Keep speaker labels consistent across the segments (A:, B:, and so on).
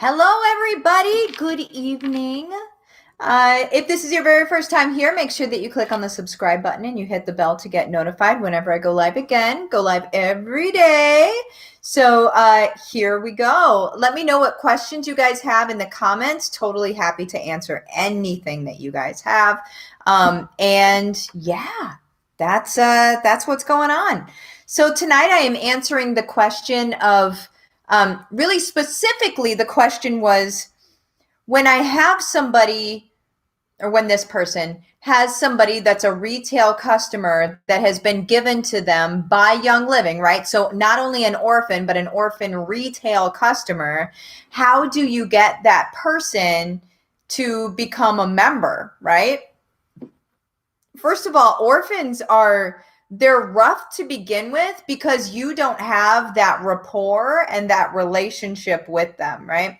A: Hello, everybody. Good evening. If this is your very first time here, make sure that you click on the subscribe button and you hit the bell to get notified whenever I go live again. Go live every day. So here we go. Let me know what questions you guys have in the comments. Totally happy to answer anything that you guys have. And yeah, that's what's going on. So tonight I am answering the question of really specifically, the question was, when I have somebody, or when this person has somebody that's a retail customer that has been given to them by Young Living, right? So not only an orphan, but an orphan retail customer, how do you get that person to become a member, right? First of all, orphans they're rough to begin with because you don't have that rapport and that relationship with them, right?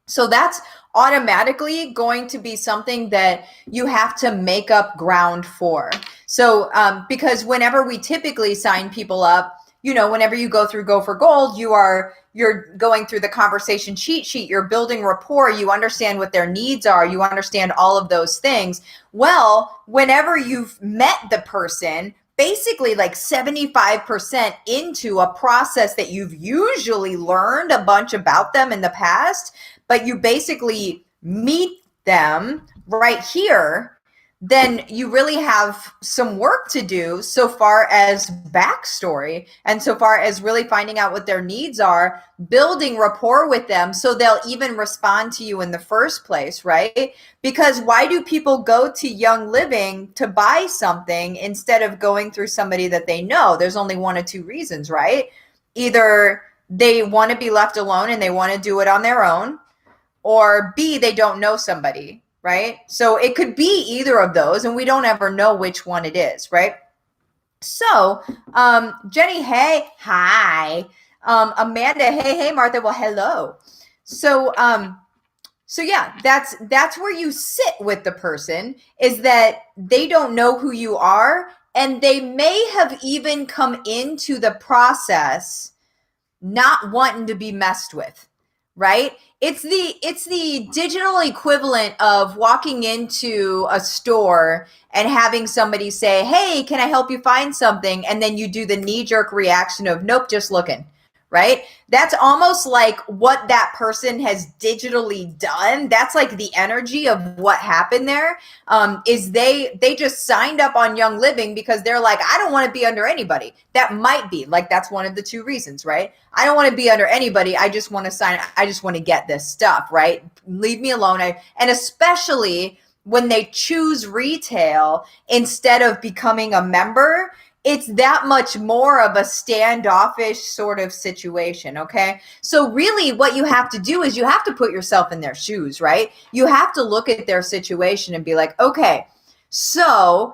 A: So that's automatically going to be something that you have to make up ground for. So because whenever we typically sign people up, whenever you go through Go for Gold, you're going through the conversation cheat sheet, you're building rapport, you understand what their needs are, you understand all of those things. Well, whenever you've met the person, basically like 75% into a process that you've usually learned a bunch about them in the past, but you basically meet them right here, then you really have some work to do so far as backstory and so far as really finding out what their needs are, building rapport with them so they'll even respond to you in the first place, right? Because why do people go to Young Living to buy something instead of going through somebody that they know? There's only one or two reasons, right? Either they want to be left alone and they want to do it on their own, or B, they don't know somebody, right? So it could be either of those, and we don't ever know which one it is, right? So Jenny, hey, hi. Amanda, hey, Martha, well, hello. So yeah, that's where you sit with the person, is that they don't know who you are, and they may have even come into the process not wanting to be messed with, right? It's the digital equivalent of walking into a store and having somebody say, "Hey, can I help you find something?" And then you do the knee-jerk reaction of, "Nope, just looking." Right? That's almost like what that person has digitally done. That's like the energy of what happened there. Is they just signed up on Young Living because they're like, I don't want to be under anybody. That might be like, that's one of the two reasons, right? I don't want to be under anybody. I just want to sign. I just want to get this stuff, right? Leave me alone. And especially when they choose retail instead of becoming a member, it's that much more of a standoffish sort of situation, okay? So really what you have to do is you have to put yourself in their shoes, right? You have to look at their situation and be like, okay, so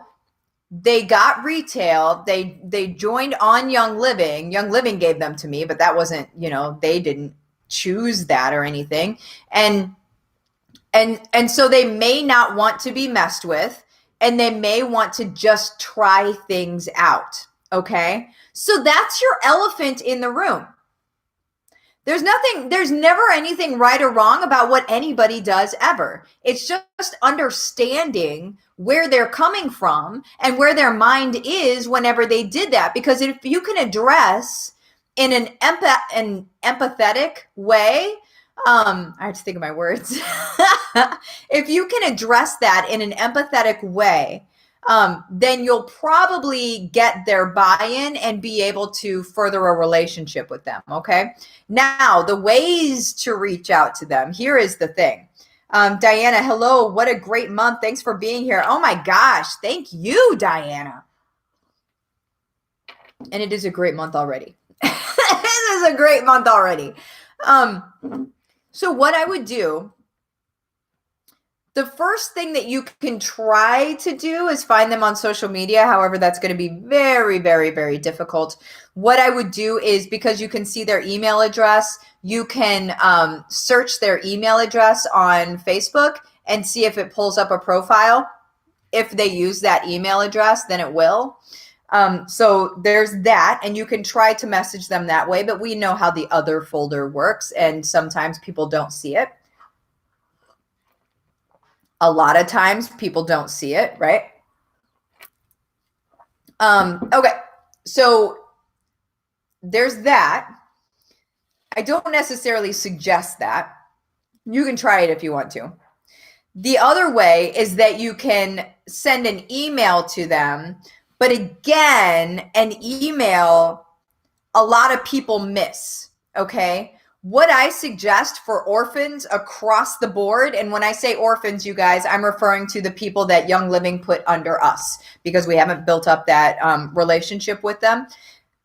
A: they got retail, they joined on Young Living. Young Living gave them to me, but that wasn't, they didn't choose that or anything. And so they may not want to be messed with, and they may want to just try things out, okay? So that's your elephant in the room. There's never anything right or wrong about what anybody does ever. It's just understanding where they're coming from and where their mind is whenever they did that. Because if you can address in an empathetic way, I have to think of my words. If you can address that in an empathetic way, then you'll probably get their buy-in and be able to further a relationship with them, okay? Now, the ways to reach out to them, here is the thing. Diana, hello, what a great month. Thanks for being here. Oh my gosh, thank you, Diana. And it is a great month already. This is a great month already. So what I would do, the first thing that you can try to do is find them on social media. However, that's going to be very, very, very difficult. What I would do is, because you can see their email address, you can search their email address on Facebook and see if it pulls up a profile. If they use that email address, then it will. So there's that, and you can try to message them that way, but we know how the other folder works, and sometimes people don't see it. A lot of times people don't see it, right? Okay, so there's that. I don't necessarily suggest that. You can try it if you want to. The other way is that you can send an email to them, but again, an email, a lot of people miss, okay? What I suggest for orphans across the board, and when I say orphans, you guys, I'm referring to the people that Young Living put under us because we haven't built up that relationship with them.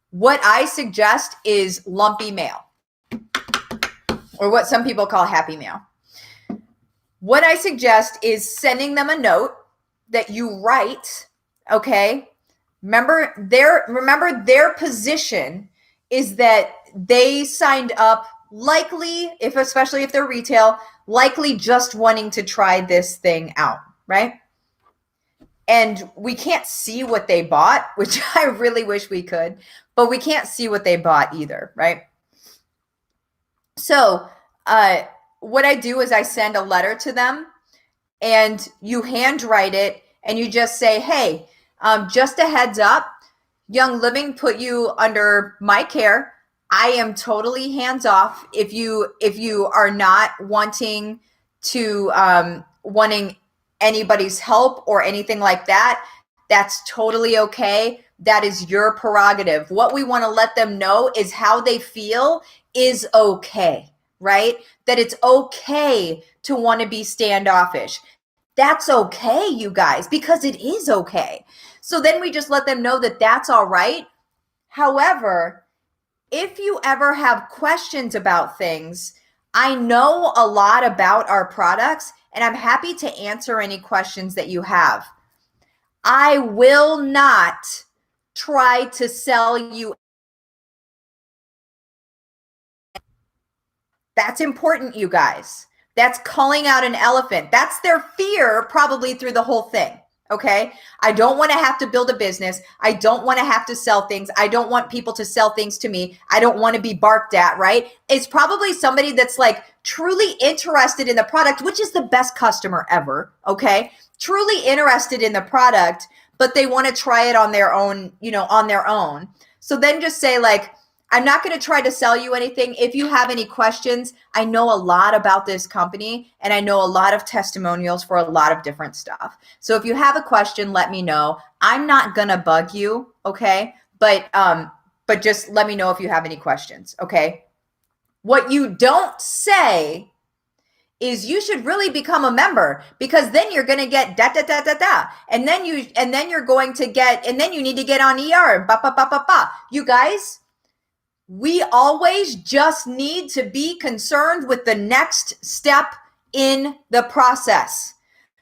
A: What I suggest is lumpy mail, or what some people call happy mail. What I suggest is sending them a note that you write, okay? Remember their position is that they signed up likely, especially if they're retail, likely just wanting to try this thing out, right? And we can't see what they bought, which I really wish we could, but we can't see what they bought either, right? So, what I do is I send a letter to them and you handwrite it and you just say, hey, just a heads up, Young Living put you under my care. I am totally hands off. If you are not wanting anybody's help or anything like that, that's totally okay. That is your prerogative. What we want to let them know is how they feel is okay, right? That it's okay to want to be standoffish. That's okay, you guys, because it is okay. So then we just let them know that that's all right. However, if you ever have questions about things, I know a lot about our products and I'm happy to answer any questions that you have. I will not try to sell you. That's important, you guys. That's calling out an elephant. That's their fear probably through the whole thing. Okay. I don't want to have to build a business. I don't want to have to sell things. I don't want people to sell things to me. I don't want to be barked at, right? It's probably somebody that's like truly interested in the product, which is the best customer ever. Okay. Truly interested in the product, but they want to try it on their own, on their own. So then just say like, I'm not going to try to sell you anything. If you have any questions, I know a lot about this company and I know a lot of testimonials for a lot of different stuff. So if you have a question, let me know. I'm not going to bug you, okay? But just let me know if you have any questions, okay? What you don't say is you should really become a member because then you're going to get da da da da da, and then you're going to get, and then you need to get on ER and ba ba ba ba ba. You guys, we always just need to be concerned with the next step in the process.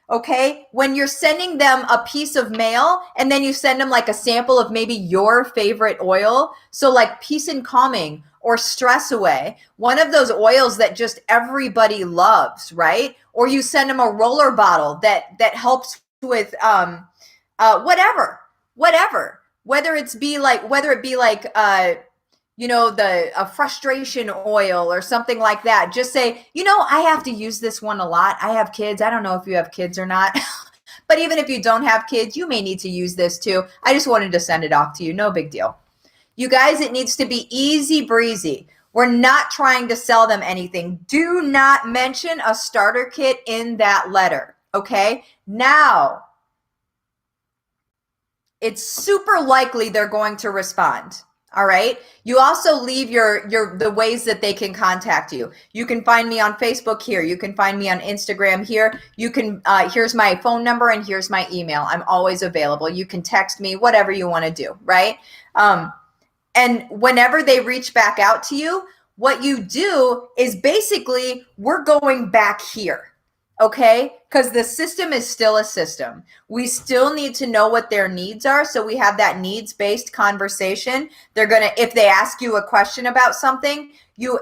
A: Okay? When you're sending them a piece of mail and then you send them like a sample of maybe your favorite oil, so like Peace and Calming or Stress Away, one of those oils that just everybody loves, right? Or you send them a roller bottle that helps with whatever, whether it be like a frustration oil or something like that. Just say, I have to use this one a lot. I have kids. I don't know if you have kids or not, but even if you don't have kids, you may need to use this too. I just wanted to send it off to you. No big deal. You guys, it needs to be easy breezy. We're not trying to sell them anything. Do not mention a starter kit in that letter. Okay. Now, it's super likely they're going to respond. All right. You also leave the ways that they can contact you. You can find me on Facebook here. You can find me on Instagram here. You can, here's my phone number and here's my email. I'm always available. You can text me, whatever you want to do. Right. And whenever they reach back out to you, what you do is basically we're going back here. Okay, because the system is still a system. We still need to know what their needs are. So we have that needs-based conversation. They're going to, if they ask you a question about something,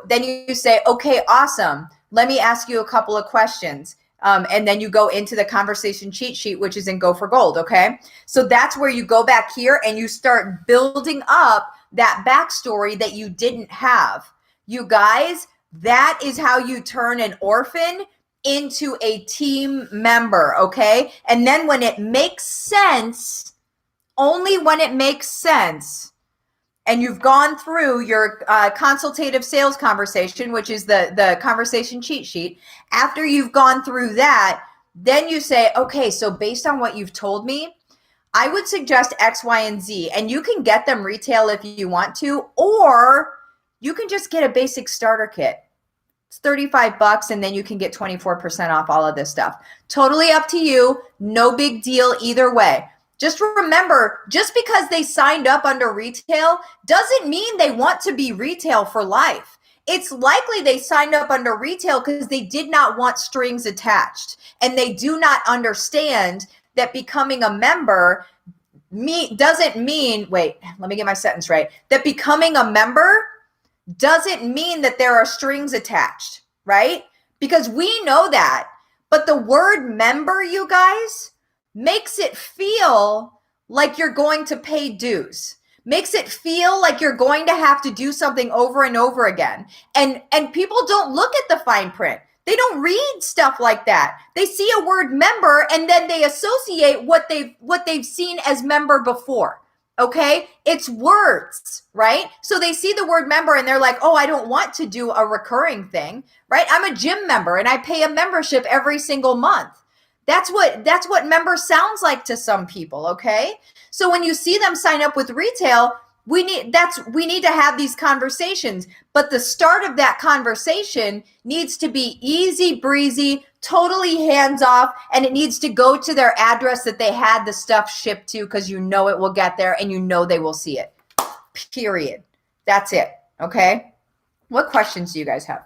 A: then you say, okay, awesome. Let me ask you a couple of questions. And then you go into the conversation cheat sheet, which is in Go for Gold. Okay. So that's where you go back here and you start building up that backstory that you didn't have. You guys, that is how you turn an orphan into a team member. Okay. And then when it makes sense, only when it makes sense, and you've gone through your consultative sales conversation, which is the conversation cheat sheet, after you've gone through that, then you say, okay, so based on what you've told me, I would suggest X, Y, and Z. And you can get them retail if you want to, or you can just get a basic starter kit. It's $35 and then you can get 24% off all of this stuff. Totally up to you. No big deal either way. Just remember, just because they signed up under retail doesn't mean they want to be retail for life. It's likely they signed up under retail because they did not want strings attached. And they do not understand that becoming a member doesn't mean, wait, let me get my sentence right. That becoming a member doesn't mean that there are strings attached, right? Because we know that. But the word member, you guys, makes it feel like you're going to pay dues, makes it feel like you're going to have to do something over and over again. And people don't look at the fine print. They don't read stuff like that. They see a word member and then they associate what they've seen as member before. Okay? It's words, right? So they see the word member and they're like, oh, I don't want to do a recurring thing, right? I'm a gym member and I pay a membership every single month. That's what member sounds like to some people, okay? So when you see them sign up with retail, we need to have these conversations, but the start of that conversation needs to be easy breezy, totally hands off, and it needs to go to their address that they had the stuff shipped to, because you know it will get there and you know they will see it. Period. That's it. Okay? What questions do you guys have?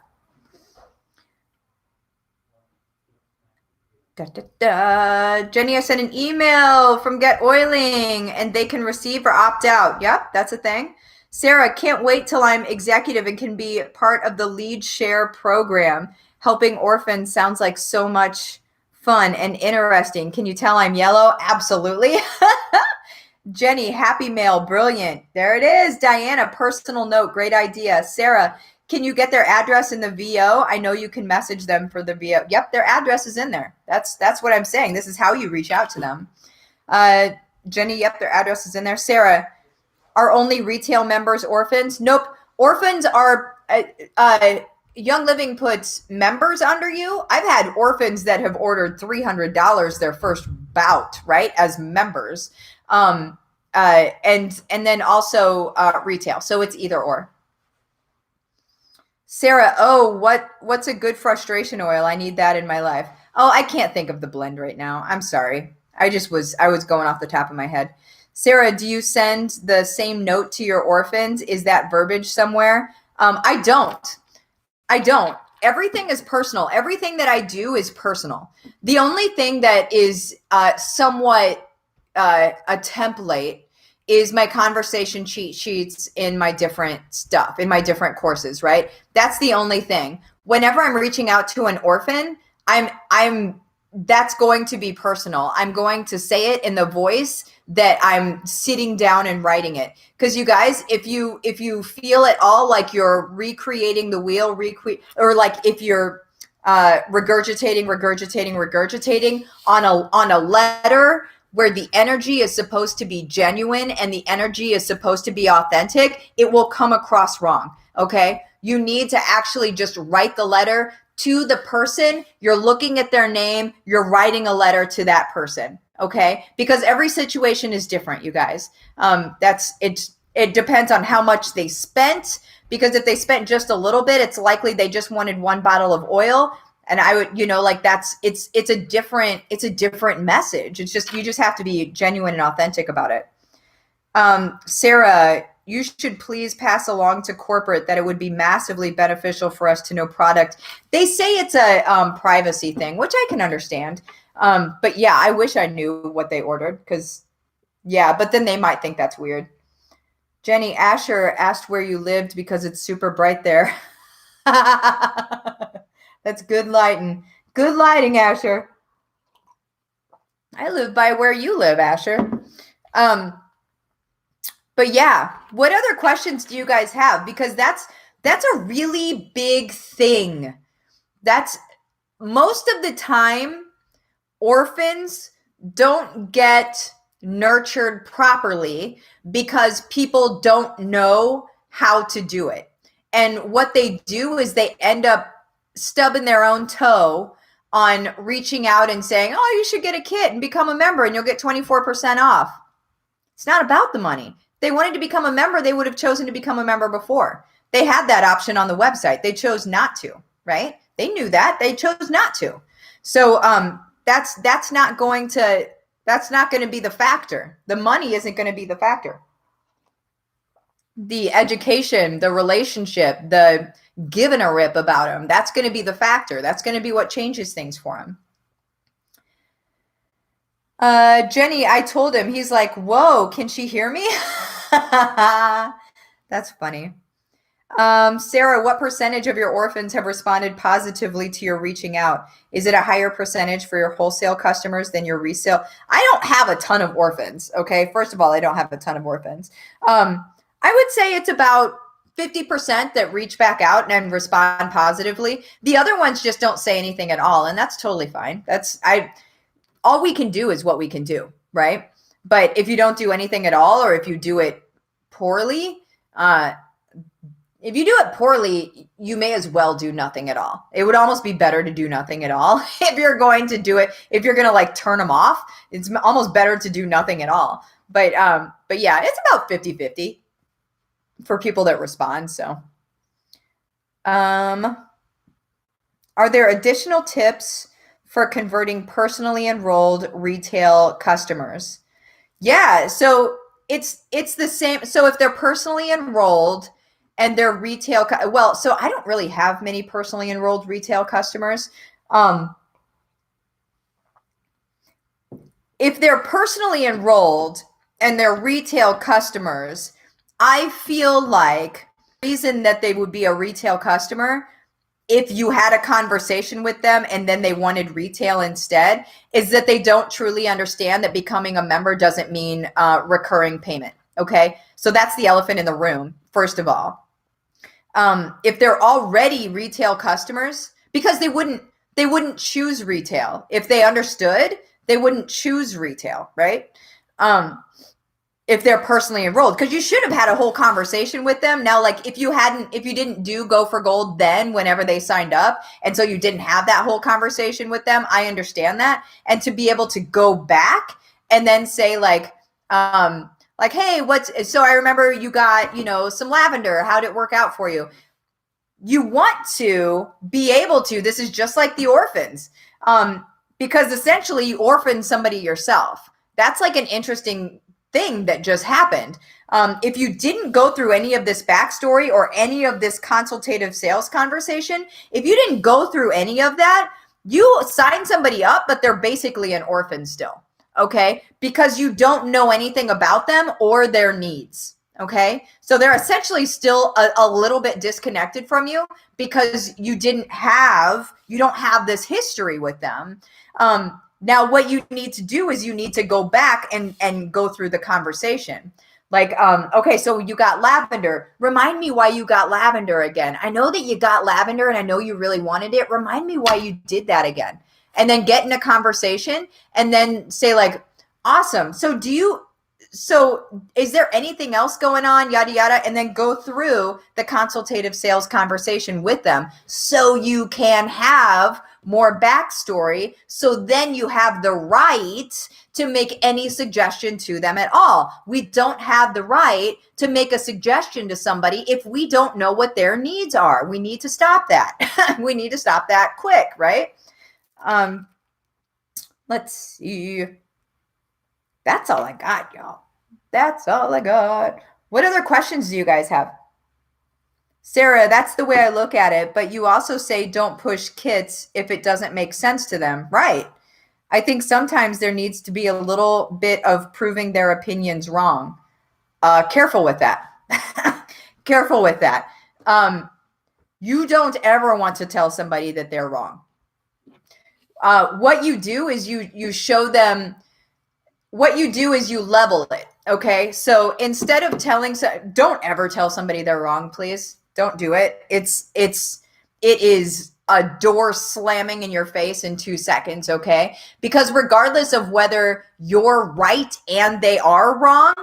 A: Jenny, I sent an email from Get Oiling and they can receive or opt out. Yep, that's a thing. Sarah, can't wait till I'm executive and can be part of the lead share program. Helping orphans sounds like so much fun and interesting. Can you tell I'm yellow? Absolutely. Jenny, happy mail. Brilliant. There it is. Diana, personal note. Great idea. Sarah, can you get their address in the VO? I know you can message them for the VO. Yep, their address is in there. That's what I'm saying. This is how you reach out to them. Jenny, yep, their address is in there. Sarah, are only retail members orphans? Nope. Orphans are Young Living puts members under you. I've had orphans that have ordered $300 their first bout, right, as members. And then also retail. So it's either or. Sarah, oh, what's a good frustration oil? I need that in my life. Oh, I can't think of the blend right now. I'm sorry. I was going off the top of my head. Sarah, do you send the same note to your orphans? Is that verbiage somewhere? I don't. Everything is personal. Everything that I do is personal. The only thing that is somewhat a template is my conversation cheat sheets in my different stuff, in my different courses, right? That's the only thing. Whenever I'm reaching out to an orphan, that's going to be personal. I'm going to say it in the voice that I'm sitting down and writing it. Because you guys, if you feel at all like you're recreating the wheel, or like if you're regurgitating on a letter where the energy is supposed to be genuine and the energy is supposed to be authentic, it will come across wrong, okay? You need to actually just write the letter to the person. You're looking at their name, you're writing a letter to that person, okay? Because every situation is different, you guys. It depends on how much they spent, because if they spent just a little bit, it's likely they just wanted one bottle of oil. And I would, it's a different message. It's just, you just have to be genuine and authentic about it. Sarah, you should please pass along to corporate that it would be massively beneficial for us to know product. They say it's a privacy thing, which I can understand. But yeah, I wish I knew what they ordered, but then they might think that's weird. Jenny, Asher asked where you lived because it's super bright there. That's good lighting. Good lighting, Asher. I live by where you live, Asher. But yeah, what other questions do you guys have? Because that's a really big thing. That's most of the time orphans don't get nurtured properly because people don't know how to do it. And what they do is they end up stubbing their own toe on reaching out and saying, oh, you should get a kit and become a member and you'll get 24% off. It's not about the money. If they wanted to become a member, they would have chosen to become a member before. They had that option on the website. They chose not to, right? They knew that. They chose not to. So that's not going to be the factor. The money isn't going to be the factor. The education, the relationship, the giving a rip about them, that's going to be the factor. That's going to be what changes things for them. Jenny, I told him, he's like, whoa, can she hear me? That's funny. Sarah, what percentage of your orphans have responded positively to your reaching out? Is it a higher percentage for your wholesale customers than your resale? I don't have a ton of orphans. Okay. First of all, I don't have a ton of orphans. I would say it's about 50% that reach back out and respond positively. The other ones just don't say anything at all. And that's totally fine. All we can do is what we can do, right? But if you don't do anything at all, or if you do it poorly, you may as well do nothing at all. It would almost be better to do nothing at all. If you're going to do it, if you're going to like turn them off, it's almost better to do nothing at all. But yeah, it's about 50-50 for people that respond. So, are there additional tips for converting personally enrolled retail customers? Yeah, so it's the same. So if they're personally enrolled and they're retail, so I don't really have many personally enrolled retail customers. If they're personally enrolled and they're retail customers, I feel like the reason that they would be a retail customer, if you had a conversation with them and then they wanted retail instead, is that they don't truly understand that becoming a member doesn't mean recurring payment. Okay. So that's the elephant in the room, first of all. If they're already retail customers, because they wouldn't choose retail. If they understood, they wouldn't choose retail, right? If they're personally enrolled, because you should have had a whole conversation with them. Now, like if you didn't do Go for Gold then whenever they signed up, and so you didn't have that whole conversation with them, I understand that. And to be able to go back and then say like, hey, so I remember you got, some lavender. How did it work out for you? You want to be able to, this is just like the orphans, because essentially you orphan somebody yourself. That's like an interesting thing that just happened. If you didn't go through any of this backstory or any of this consultative sales conversation, if you didn't go through any of that, you sign somebody up, but they're basically an orphan still. Okay. Because you don't know anything about them or their needs. Okay. So they're essentially still a little bit disconnected from you because you don't have this history with them. Now, what you need to do is you need to go back and go through the conversation. Like, okay, so you got lavender. Remind me why you got lavender again. I know that you got lavender and I know you really wanted it. Remind me why you did that again. And then get in a conversation and then say like, awesome. So is there anything else going on? Yada, yada. And then go through the consultative sales conversation with them so you can have more backstory. So then you have the right to make any suggestion to them at all. We don't have the right to make a suggestion to somebody if we don't know what their needs are. We need to stop that. We need to stop that quick, right? Let's see. That's all I got, y'all. That's all I got. What other questions do you guys have? Sarah, that's the way I look at it. But you also say don't push kits if it doesn't make sense to them. Right. I think sometimes there needs to be a little bit of proving their opinions wrong. Careful with that. Careful with that. You don't ever want to tell somebody that they're wrong. what you do is you show them, what you do is you level it. Okay. So instead of don't ever tell somebody they're wrong, please. Don't do it. It is a door slamming in your face in 2 seconds. Okay. Because regardless of whether you're right and they are wrong,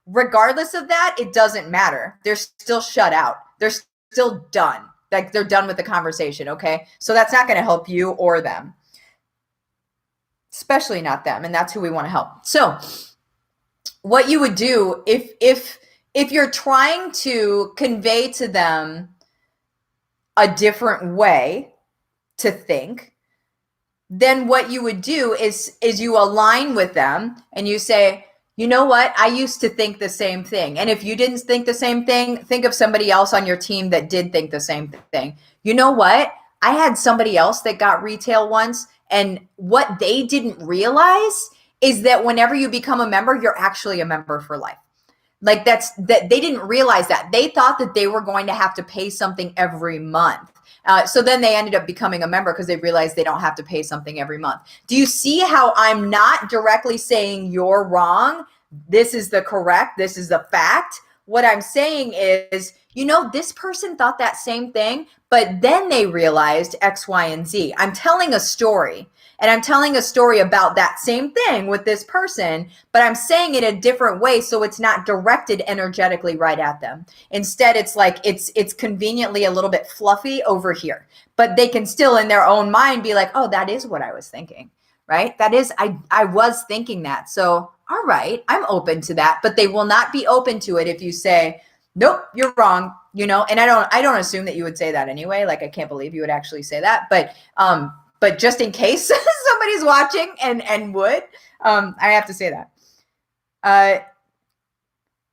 A: regardless of that, it doesn't matter. They're still shut out. They're still done. Like they're done with the conversation. Okay. So that's not going to help you or them, especially not them. And that's who we want to help. So what you would do if you're trying to convey to them a different way to think, then what you would do is you align with them and you say, you know what? I used to think the same thing. And if you didn't think the same thing, think of somebody else on your team that did think the same thing. You know what? I had somebody else that got retail once, and what they didn't realize is that whenever you become a member, you're actually a member for life. Like that they didn't realize that. They thought that they were going to have to pay something every month. So then they ended up becoming a member because they realized they don't have to pay something every month. Do you see how I'm not directly saying you're wrong? This is the correct, this is the fact. What I'm saying is, this person thought that same thing, but then they realized X, Y, and Z. I'm telling a story. And I'm telling a story about that same thing with this person, but I'm saying it a different way so it's not directed energetically right at them. Instead, it's like it's conveniently a little bit fluffy over here, but they can still in their own mind be like, oh, that is what I was thinking, right? That is, I was thinking that. So, all right, I'm open to that, but they will not be open to it if you say, nope, you're wrong, and I don't assume that you would say that anyway. Like, I can't believe you would actually say that, but just in case somebody's watching and would, I have to say that.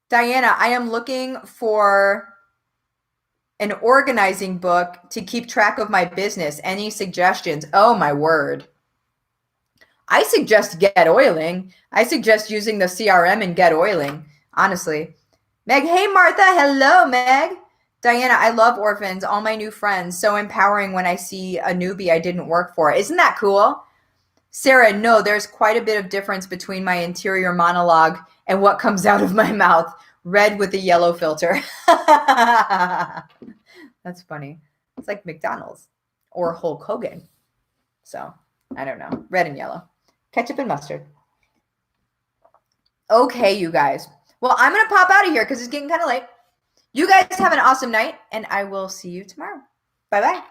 A: Diana, I am looking for an organizing book to keep track of my business. Any suggestions? Oh, my word. I suggest Get Oiling. I suggest using the CRM and Get Oiling, honestly. Meg, hey, Martha. Hello, Meg. Diana, I love orphans, all my new friends. So empowering when I see a newbie I didn't work for. Isn't that cool? Sarah, no, there's quite a bit of difference between my interior monologue and what comes out of my mouth. Red with a yellow filter. That's funny. It's like McDonald's or Hulk Hogan. So I don't know. Red and yellow. Ketchup and mustard. Okay, you guys. Well, I'm going to pop out of here because it's getting kind of late. You guys have an awesome night, and I will see you tomorrow. Bye-bye.